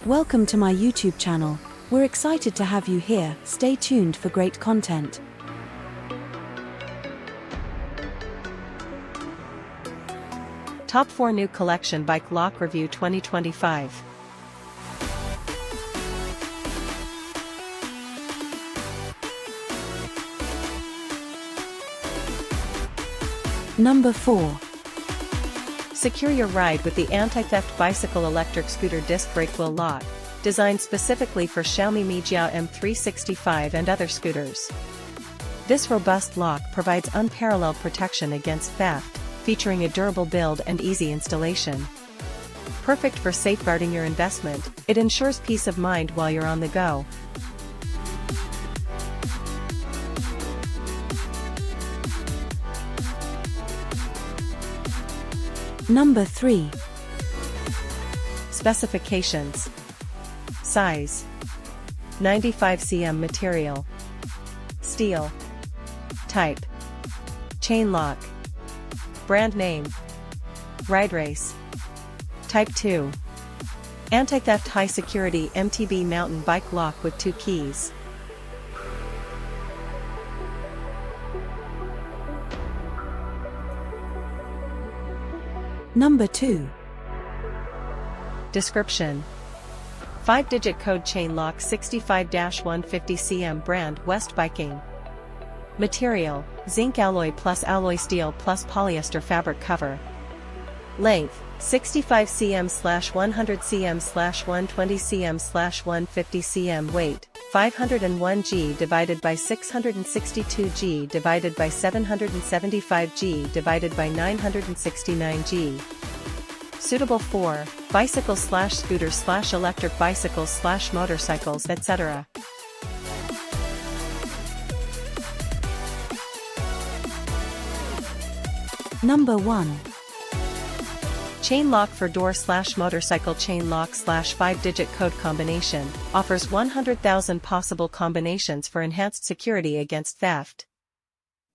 Welcome to my YouTube channel. We're excited to have you here. Stay tuned for great content. Top 4 New Collection Bike Lock Review 2025. Number 4. Secure your ride with the anti-theft bicycle electric scooter disc brake wheel lock, designed specifically for Xiaomi Mijia M365 and other scooters. This robust lock provides unparalleled protection against theft, featuring a durable build and easy installation. Perfect for safeguarding your investment, it ensures peace of mind while you're on the go. Number 3. Specifications. Size: 95 cm material. Steel. Type: chain lock. Brand name: Ride Race. Type 2. Anti-theft high security MTB mountain bike lock with 2 keys. Number 2. Description: 5-digit code chain lock 65-150 cm brand West Biking. Material: zinc alloy plus alloy steel plus polyester fabric cover. Length: 65 cm/100 cm/120 cm/150 cm. Weight: 501 g divided by 662 g divided by 775 g divided by 969 g. Suitable for bicycle/scooter/electric bicycles/motorcycles, etc. Number 1. Chain lock for door/motorcycle. Chain lock/5-digit code combination offers 100,000 possible combinations for enhanced security against theft.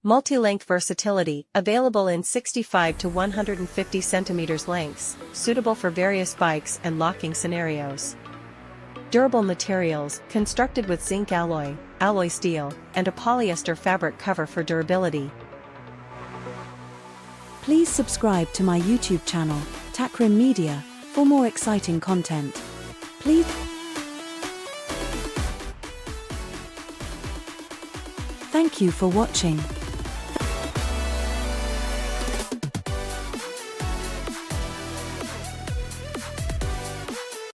Multi-length versatility, available in 65 to 150 cm lengths, suitable for various bikes and locking scenarios. Durable materials, constructed with zinc alloy, alloy steel, and a polyester fabric cover for durability. Please subscribe to my YouTube channel, Takrim Media, for more exciting content. Please. Thank you for watching.